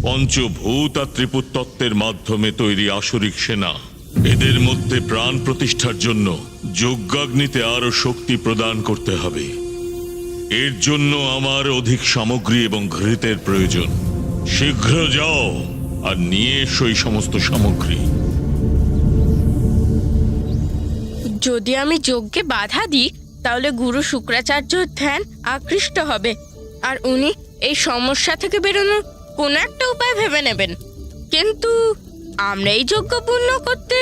পঞ্চভূত আর ত্রিপুর তত্ত্বের মাধ্যমে তৈরি আসরিক সেনা। এদের মধ্যে প্রাণ প্রতিষ্ঠার জন্য যজ্ঞাগ্নিতে আরো শক্তি প্রদান করতে হবে। এর জন্য আমার অধিক সামগ্রী এবং ঘৃতের প্রয়োজন। শীঘ্র যাও আর নিয়ে এসো এই সমস্ত সামগ্রী। যদি আমি যজ্ঞে বাধা দিই তাহলে গুরু শুক্রাচার্যর ধ্যান আকৃষ্ট হবে, আর উনি এই সমস্যা থেকে বেরোনোর কোনো একটা উপায় ভেবে নেবেন। কিন্তু আমরা এই যজ্ঞ পূর্ণ করতে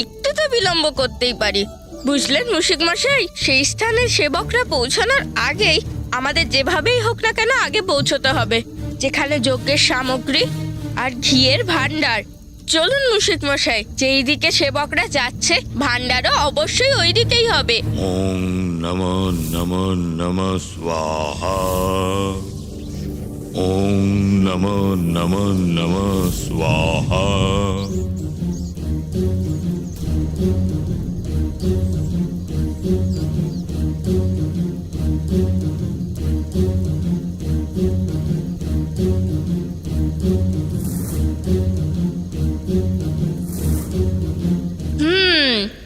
একটু তো বিলম্ব করতেই পারি, বুঝলেন মুশিক মশাই? সেই স্থানে সেবকরা পৌঁছানোর আগেই আমাদের যেভাবেই হোক না কেন আগে পৌঁছতে হবে, যেখানে যজ্ঞের সামগ্রী আর ঘিয়ের ভান্ডার। চলুন মুশিক মশাই, যেই দিকে সেবকরা যাচ্ছে ভান্ডারও অবশ্যই ওই দিকেই হবে। ওম নমো নমো নমঃ স্বাহা। ওম নমো নমো নমঃ স্বাহা।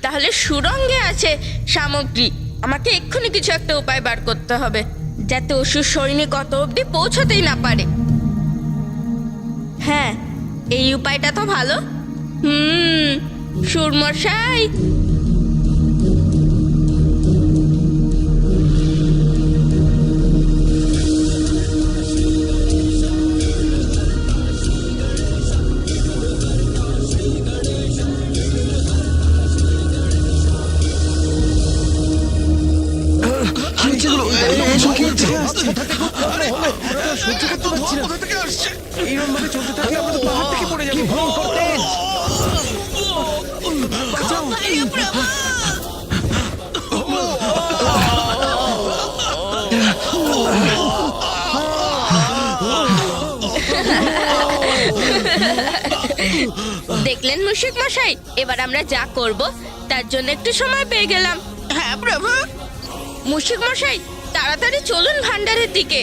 তাহলে সুরঙ্গে আছে সামগ্রী। আমাকে এক্ষুনি কিছু একটা উপায় বার করতে হবে, যাতে অসুর সৈনিক অত অব্দি পৌঁছতেই না পারে। হ্যাঁ, এই উপায়টা তো ভালো। সুরমশাই, দেখলেন মুশিক মশাই, এবার আমরা যা করব তার জন্য একটু সময় পেয়ে গেলাম। হ্যাঁ প্রভু। মুশিক মশাই, তাড়াতাড়ি চলুন ভান্ডারের দিকে।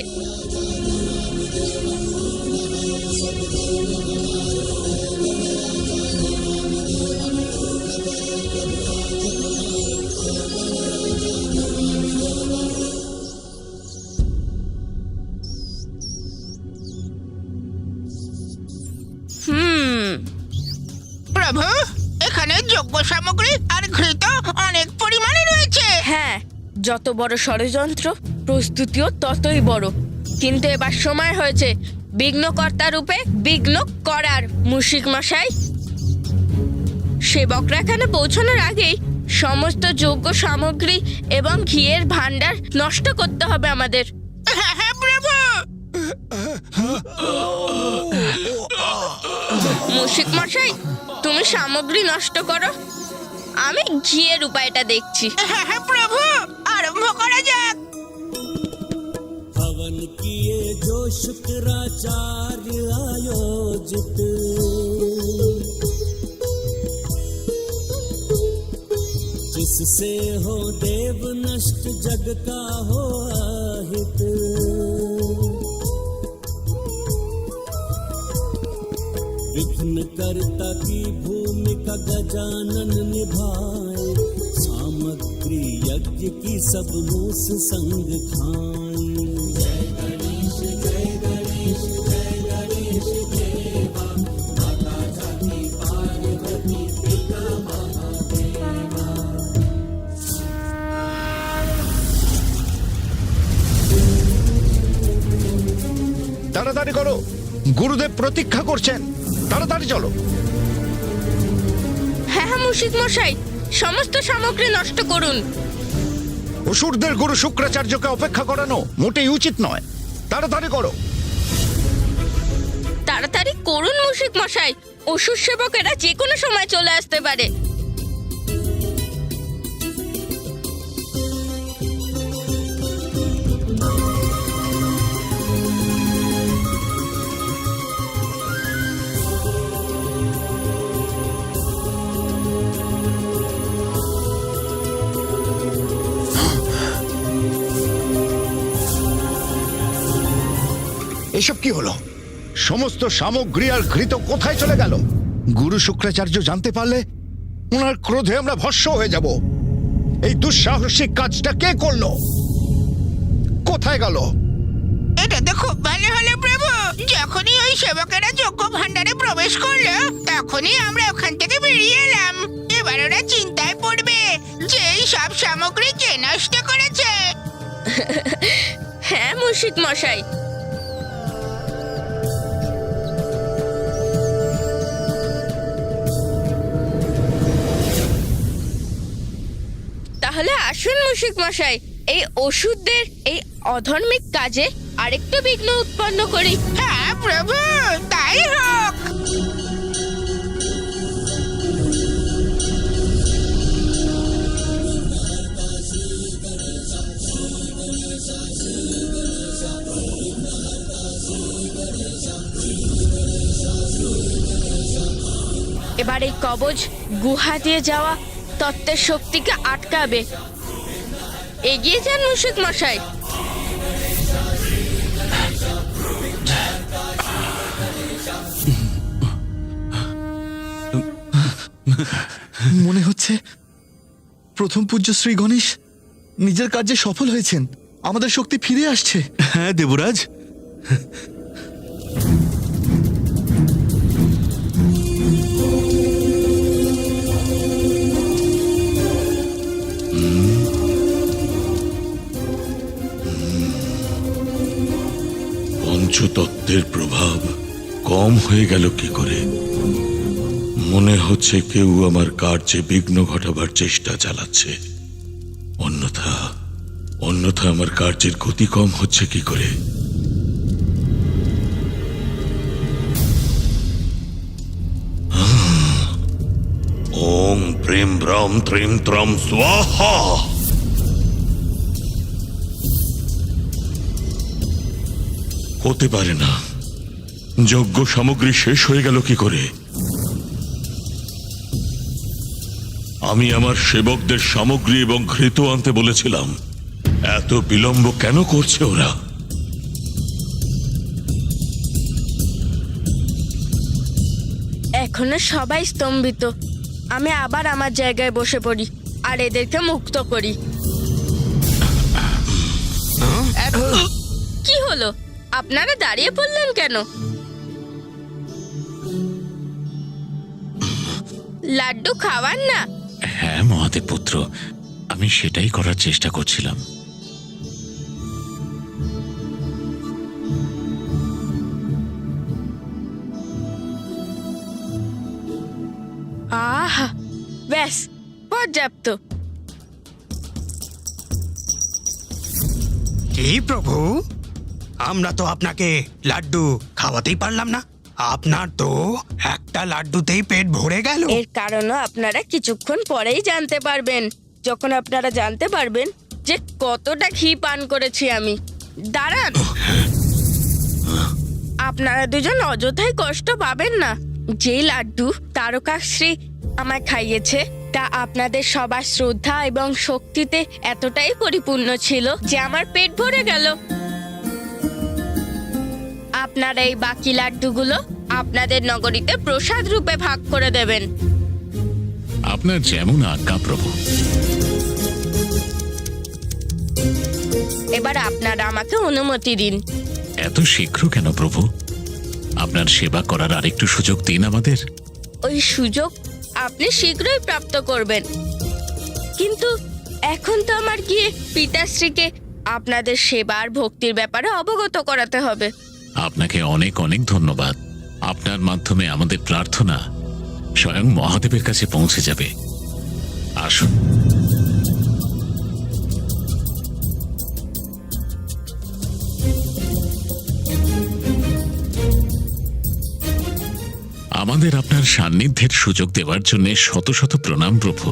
প্রভু, এখানে যজ্ঞ সামগ্রী আর ঘৃত অনেক পরিমাণে রয়েছে। হ্যাঁ, যত বড় ষড়যন্ত্র প্রস্তুতিও ততই বড়। কিন্তু এবার সময় হয়েছে বিঘ্নকর্তা রূপে বিঘ্ন করার। মুশিক মশাই, সেবকরা এখানে পৌঁছানোর আগেই সমস্ত যজ্ঞ সামগ্রী এবং ঘিয়ের ভান্ডার নষ্ট করতে হবে আমাদের। হ্যাঁ হ্যাঁ প্রভু। মুশিক মশাই, তুমি সামগ্রী নষ্ট করো, আমি ঘিয়ের উপায়টা দেখছি। হ্যাঁ হ্যাঁ প্রভু, আরম্ভ করা যাক। हवन किए जो शुक्राचार्य आयोजित, जिससे हो देव नष्ट जग का हो आहित। विघ्न कर्ता की भूमिका गजानन निभाए, सामग्री यज्ञ की सब मूस संग खाएं। তাড়াতাড়ি করো, গুরুদেব প্রতীক্ষা করছেন। তাড়াতাড়ি চলো। হ্যাঁ হ্যাঁ মুশিক মশাই, সমস্ত সামগ্রী নষ্ট করুন। অসুরদের গুরু শুক্রাচার্যকে অপেক্ষা করানো মোটেই উচিত নয়। তাড়াতাড়ি করো। তাড়াতাড়ি করুন মুশিক মশাই, অসুর সেবকেরা যে কোনো সময় চলে আসতে পারে। এসব কি হলো? সমস্ত সামগ্রী আর ঘৃত কোথায় চলে গেল? গুরু শুক্রাচার্য জানতে পারলে ওনার ক্রোধে আমরা ভস্ম হয়ে যাব। এই দুঃসাহসিক কাজটা কে করলো? কোথায় গেল? এটা তো খুব ভালো হলো প্রভু। যখনই ওই সেবকেরা যজ্ঞ ভাণ্ডারে প্রবেশ করলো তখনই আমরা ওখান থেকে বেরিয়ে এলাম। এবার ওরা চিন্তায় পড়বে যে এই সব সামগ্রী কে নষ্ট করেছে। হ্যাঁ মুশিক মশাই, তাহলে আসুন মুশিক মশাই, এই অসুরদের এই অধর্মিক কাজে আরেকটু বিঘ্ন উৎপন্ন করি। হ্যাঁ প্রভু, তাই হোক। এবার এই কবচ গুহা দিয়ে যাওয়া তত্ত্বের শক্তিকে আটকাবে। এগিয়ে যান মুশিক মশাই। মনে হচ্ছে প্রথম পূজ্য শ্রী গণেশ নিজের কাজে সফল হয়েছেন। আমাদের শক্তি ফিরে আসছে। হ্যাঁ দেবরাজ, পঞ্চতত্ত্বের প্রভাব কম হয়ে গেল কি করে? মনে হচ্ছে কেউ আমার কার্যে বিঘ্ন ঘটাবার চেষ্টা চালাচ্ছে। অন্যথা আমার কার্যের গতি কম হচ্ছে কি করে? ওম প্রেম ব্রাম ত্রিম ত্রাম স্বাহা। হতে পারে না, যজ্ঞ সামগ্রী শেষ হয়ে গেল কি করে? আমি আমার সেবকদের সামগ্রী এবং ঘৃত আনতে বলেছিলাম, এত বিলম্ব কেন করছে ওরা? এখনো সবাই স্তম্ভিত। আমি আবার আমার জায়গায় বসে পড়ি আর এদেরকে মুক্ত করি। কি হলো, আপনারা দাঁড়িয়ে পড়লেন কেন? লাড্ডু খাওয়ান না? হ্যাঁ মহাদেব পুত্র, আমি সেটাই করার চেষ্টা করছিলাম। আহা, ব্যাস পর্যাপ্ত। কি প্রভু, আমরা তো আপনাকে লাড্ডু খাওয়াতেই পারলাম না। আপনার তো একটা লাড্ডুতেই পেট ভরে গেল। এর কারণও আপনারা কিছুক্ষণ পরেই জানতে পারবেন, যখন আপনারা জানতে পারবেন যে কতটা ঘি পান করেছি আমি। দাঁড়ান, আপনারা দুজন অযথাই কষ্ট পাবেন না। যে লাড্ডু তারকাশ্রী আমায় খাইয়েছে তা আপনাদের সবার শ্রদ্ধা এবং শক্তিতে এতটাই পরিপূর্ণ ছিল যে আমার পেট ভরে গেল। আপনারা এই বাকি লাড্ডুগুলো আপনাদের নগরীতে প্রসাদ রূপে ভাগ করে দেবেন। আপনার যেমন আজ্ঞা প্রভু। এবার আপনারা আমাকে অনুমতি দিন। এত শীঘ্র কেন প্রভু? আপনার সেবা করার আরেকটু সুযোগ দিন আমাদের। ওই সুযোগ আপনি শীঘ্রই প্রাপ্ত করবেন, কিন্তু এখন তো আমার গিয়ে পিতাশ্রীকে আপনাদের সেবা আর ভক্তির ব্যাপারে অবগত করাতে হবে। আপনাকে অনেক অনেক ধন্যবাদ। আপনার মাধ্যমে আমাদের প্রার্থনা স্বয়ং মহাদেবের কাছে পৌঁছে যাবে। আসুন। আমাদের আপনার সান্নিধ্যের সুযোগ দেওয়ার জন্য শত শত প্রণাম প্রভু।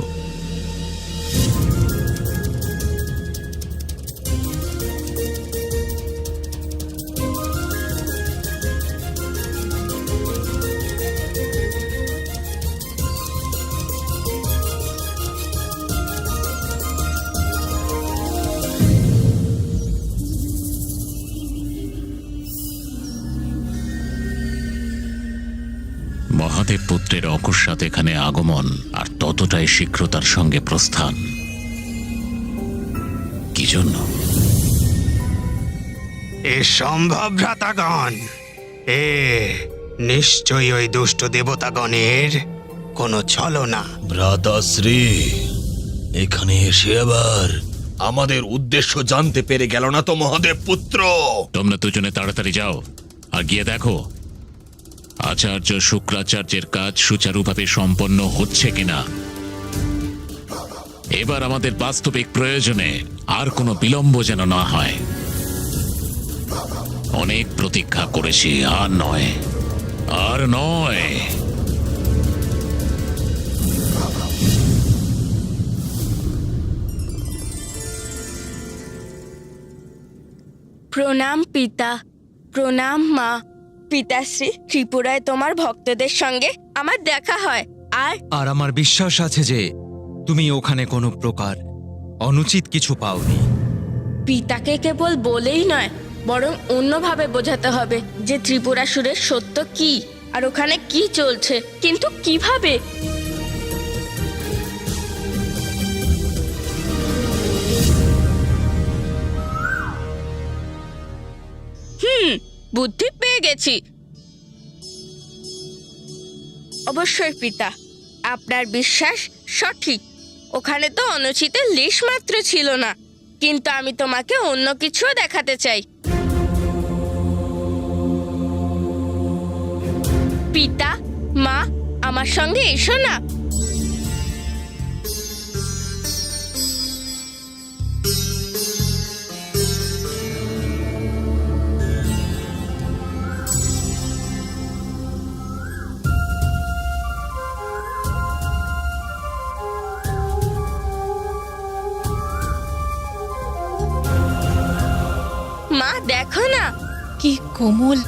মহাদেব পুত্রের অকস্মাৎ এখানে আগমন আর ততটাই শীঘ্রতার সঙ্গে প্রস্থান। কি জন্য? এ সম্ভব ভ্রাতাগণ, এ নিশ্চয়ই ওই দুষ্ট দেবতাগণের কোনো ছলনা। ভ্রাতাশ্রী, এখানে এসে আবার আমাদের উদ্দেশ্য জানতে পেরে গেল না তো মহাদেব পুত্র? তোমরা দুজনে তাড়াতাড়ি যাও আর গিয়ে দেখো আচার্য শুক্রাচার্যের কাজ সুচারুভাবে সম্পন্ন হচ্ছে কিনা। এবার আমাদের বাস্তবিক প্রয়োজনে আর কোনো বিলম্ব যেন না হয়। অনেক প্রতীক্ষা করেছি, আর নয়, আর নয়। প্রণাম পিতা, প্রণাম মা। পিতাশ্রী, ত্রিপুরায় তোমার ভক্তদের সঙ্গে আমার দেখা হয়। আর আমার বিশ্বাস আছে যে তুমি ওখানে কোনো প্রকার অনুচিত কিছু পাওনি। পিতাকে কেবল বলেই নয়, বরং অন্যভাবে বোঝাতে হবে যে ত্রিপুরাসুরের সত্য কি আর ওখানে কি চলছে। কিন্তু কিভাবে? বুদ্ধি পেয়ে গেছি। অবশ্যই পিতা, আপনার বিশ্বাস সঠিক। ওখানে তো অনুচিতের লেশ মাত্র ছিল না। কিন্তু আমি তোমাকে অন্য কিছুও দেখাতে চাই। পিতা, মা, আমার সঙ্গে এসো না। মা, দেখো না। কি কোমল,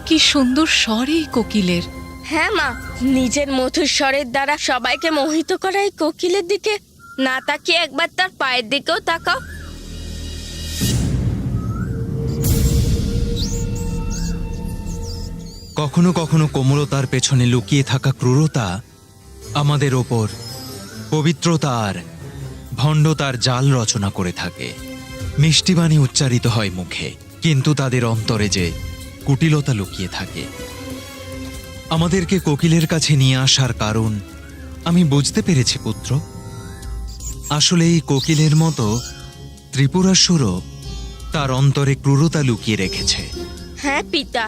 কি সুন্দর স্বর এই কোকিলের। হ্যাঁ মা, নিজের মধুর স্বরের দ্বারা সবাইকে মোহিত করা এই কোকিলের দিকে না তাকিয়ে একবার তার পায়ের দিকেও তাকাও। কখনো কখনো কোমলতার পেছনে লুকিয়ে থাকা ক্রূরতা আমাদের ওপর পবিত্রতার ভণ্ডতার জাল রচনা করে থাকে। মিষ্টি বাণী উচ্চারিত হয় মুখে, কিন্তু তাদের অন্তরে যে কুটিলতা লুকিয়ে থাকে। আমাদেরকে কোকিলের কাছে নিয়ে আসার কারণ আমি বুঝতে পেরেছি পুত্র। আসলে এই কোকিলের মতো ত্রিপুরাসুরও তার অন্তরে ক্রূরতা লুকিয়ে রেখেছে। হ্যাঁ পিতা,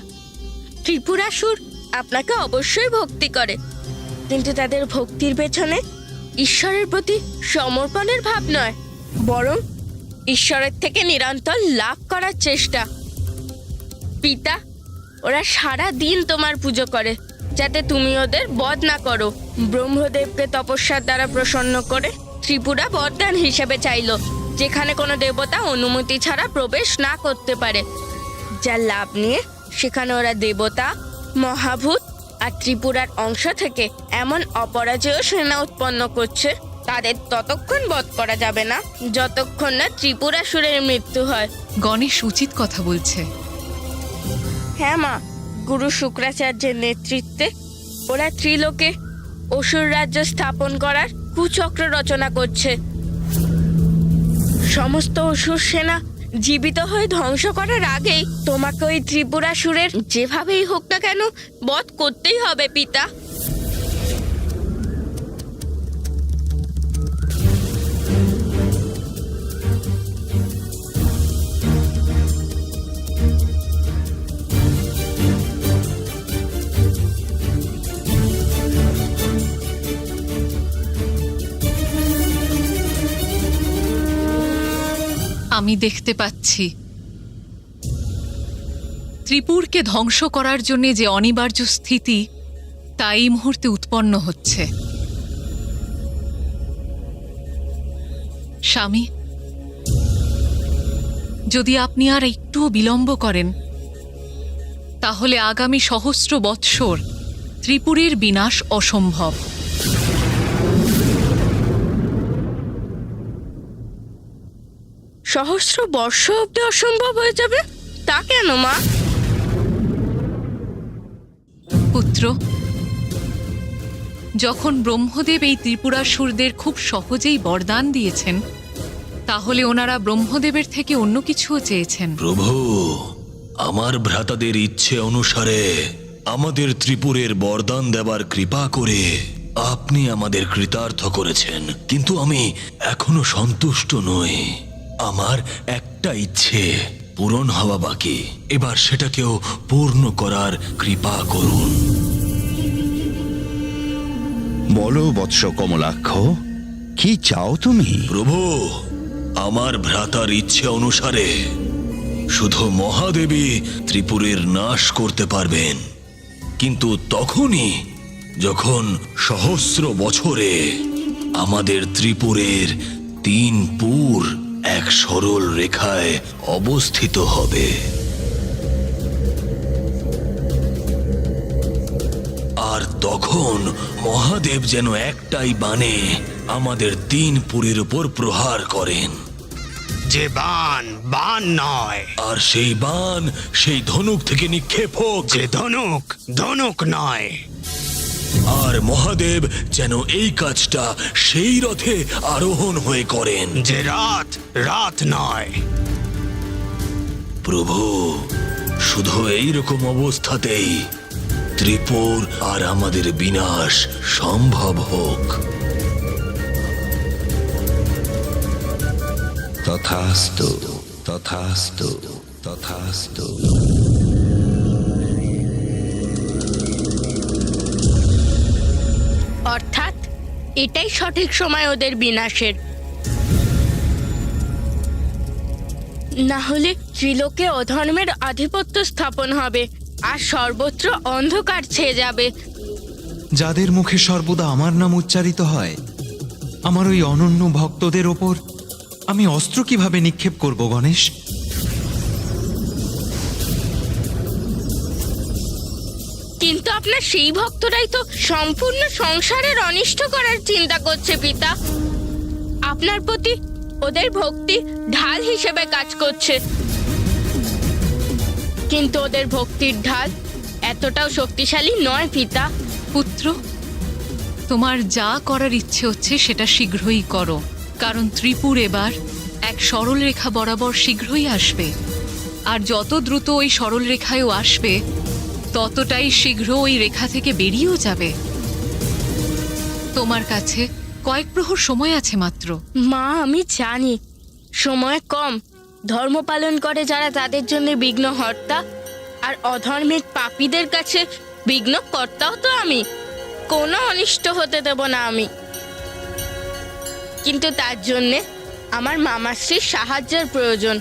ত্রিপুরাসুর আপনাকে অবশ্যই ভক্তি করে, কিন্তু তাদের ভক্তির পেছনে ঈশ্বরের প্রতি সমর্পণের ভাব নয়, বরং ঈশ্বরের থেকে নিরন্তর লাভ করার চেষ্টা। পিতা, ওরা সারা দিন তোমার পুজো করে যাতে তুমি ওদের বধ না করো। ব্রহ্মদেবকে তপস্যার দ্বারা প্রসন্ন করে ত্রিপুরা বরদান হিসেবে চাইলো, যেখানে কোনো দেবতা অনুমতি ছাড়া প্রবেশ না করতে পারে। যার লাভ নিয়ে সেখানে ওরা দেবতা, মহাভূত আর ত্রিপুরার অংশ থেকে এমন অপরাজেয় সেনা উৎপন্ন করছে, তাদের ততক্ষণ বধ করা যাবে না যতক্ষণ না ত্রিপুরাসুরের মৃত্যু হয়। গণেশ উচিত কথা বলছে। হ্যাঁ মা, গুরু শুক্রাচার্যের নেতৃত্বে ওরা ত্রিলোকে অসুর রাজ্য স্থাপন করার কুচক্র রচনা করছে। সমস্ত অসুর সেনা জীবিত হয়ে ধ্বংস করার আগেই তোমাকে ওই ত্রিপুরাসুরের যেভাবেই হোক না কেন বধ করতেই হবে পিতা। আমি দেখতে পাচ্ছি ত্রিপুরকে ধ্বংস করার জন্য যে অনিবার্য স্থিতি তা এই মুহূর্তে উৎপন্ন হচ্ছে। স্বামী, যদি আপনি আর একটুও বিলম্ব করেন তাহলে আগামী সহস্র বৎসর ত্রিপুরের বিনাশ অসম্ভব। সহস্র বর্ষ অব্দি অসম্ভব হয়ে যাবে? তা কেন মা? পুত্র, যখন ব্রহ্মদেব এই ত্রিপুরাসুরদের খুব সহজেই বরদান দিয়েছেন, তাহলে ওনারা ব্রহ্মদেবের থেকে অন্য কিছুও চেয়েছেন। প্রভু, আমার ভ্রাতাদের ইচ্ছে অনুসারে আমাদের ত্রিপুরের বরদান দেবার কৃপা করে আপনি আমাদের কৃতার্থ করেছেন, কিন্তু আমি এখনো সন্তুষ্ট নই। আমার একটা ইচ্ছে পূরণ হওয়া বাকি, এবার সেটাকেও পূর্ণ করার কৃপা করুন। বলো বৎস কমলাক্ষ, কি চাও তুমি? প্রভু, আমার ভ্রাতার ইচ্ছে অনুসারে শুধু মহাদেবী ত্রিপুরের নাশ করতে পারবেন, কিন্তু তখনই যখন সহস্র বছরে আমাদের ত্রিপুরের 3 পুর এক সরল রেখায় অবস্থিত হবে। আর তখন মহাদেব যেন একটাই বাণে আমাদের 3 পুরের উপর প্রহার করেন। যে বান বান নয়, আর সেই বাণ সেই ধনুক থেকে নিক্ষেপ হোক। যে ধনুক ধনুক নয়। আর মহাদেব যেন এই কাজটা সেই রথে আরোহণ হয়ে করেন। যে রাত রাত নয়। প্রভু, শুধু এইরকম অবস্থাতেই ত্রিপুর আর আমাদের বিনাশ সম্ভব হোক। তথাস্তু, তথাস্তু, তথাস্তু। অর্থাৎ এটাই সঠিক সময় ওদের বিনাশের। না হলে ত্রিলোকে অধর্মের আধিপত্য স্থাপন হবে আর সর্বত্র অন্ধকার ছেয়ে যাবে। যাদের মুখে সর্বদা আমার নাম উচ্চারিত হয়, আমার ওই অনন্য ভক্তদের ওপর আমি অস্ত্র কিভাবে নিক্ষেপ করব গণেশ? কিন্তু আপনার সেই ভক্তরাই তো সম্পূর্ণ সংসারের অনিষ্ট করার চিন্তা করছে পিতা। আপনার প্রতি ওদের ভক্তি ঢাল হিসেবে কাজ করছে, কিন্তু ওদের ভক্তির ঢাল এতটাও শক্তিশালী নয় পিতা। পুত্র, তোমার যা করার ইচ্ছে হচ্ছে সেটা শীঘ্রই করো, কারণ ত্রিপুর এবার এক সরল রেখা বরাবর শীঘ্রই আসবে। আর যত দ্রুত ওই সরল রেখায়ও আসবে, ততটাই শীঘ্র ওই রেখা থেকে বেরিয়েও যাবে। তোমার কাছে কয়েক প্রহর সময় আছে মাত্র। মা, আমি জানি সময় কম। ধর্ম পালন করে যারা, তাদের জন্য বিঘ্নহর্তা, আর অধর্মের পাপীদের কাছে বিঘ্নকর্তাও তো আমি। কোনো অনিষ্ট হতে দেব না আমি। কিন্তু তার জন্যে আমার মামাশ্রীর সাহায্যের প্রয়োজন।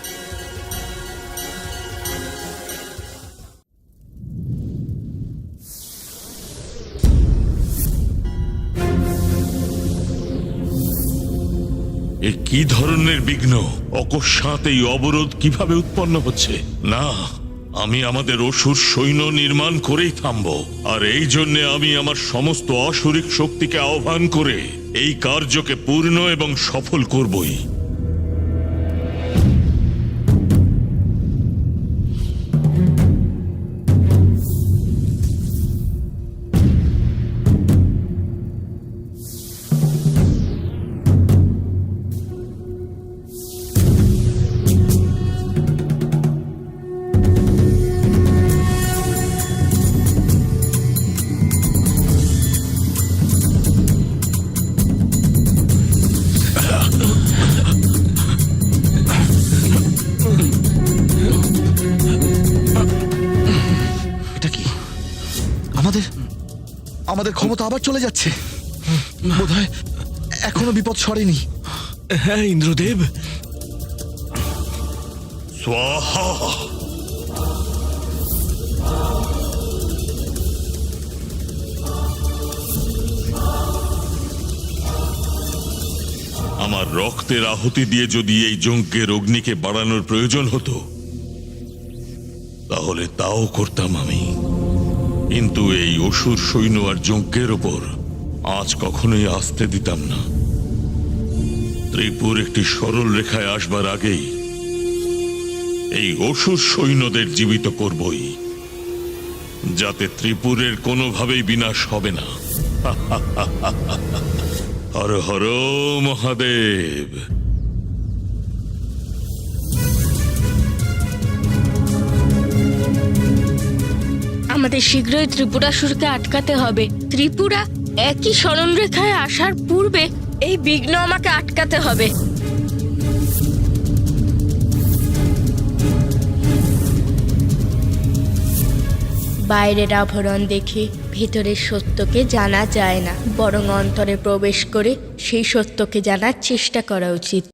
এ কি ধরনের বিঘ্ন? অকস্মাৎ এই অবরোধ কিভাবে উৎপন্ন হচ্ছে? না, আমি আমাদের অসুর সৈন্য নির্মাণ করেই থামবো। আর এই জন্য আমি আমার সমস্ত আসুরিক শক্তিকে আহ্বান করে এই কার্যকে পূর্ণ এবং সফল করবই। এটা কি? আমাদের ক্ষমতা আবার চলে যাচ্ছে। বোধহয় এখনো বিপদ সরেনি। হ্যাঁ ইন্দ্রদেব। স্বাহা। আমার রক্তের আহুতি দিয়ে যদি এই যজ্ঞের অগ্নিকে বাড়ানোর প্রয়োজন হতো, তাহলে তাও করতাম আমি। কিন্তু এই অসুর সৈন্য আর যজ্ঞের ওপর আজ কখনোই আসতে দিতাম না। ত্রিপুর একটি সরল রেখায় আসবার আগেই এই অসুর সৈন্যদের জীবিত করবই, যাতে ত্রিপুরের কোনোভাবেই বিনাশ হবে না। হর হর মহাদেব। আমাদের শীঘ্রই ত্রিপুরাসুরকে আটকাতে হবে। ত্রিপুরা একই স্মরণরেখায় আসার পূর্বে এই বিঘ্ন আমাকে আটকাতে হবে। বাইরের আভরণ দেখে ভেতরের সত্যকে জানা যায় না, বরং অন্তরে প্রবেশ করে সেই সত্যকে জানার চেষ্টা করা উচিত।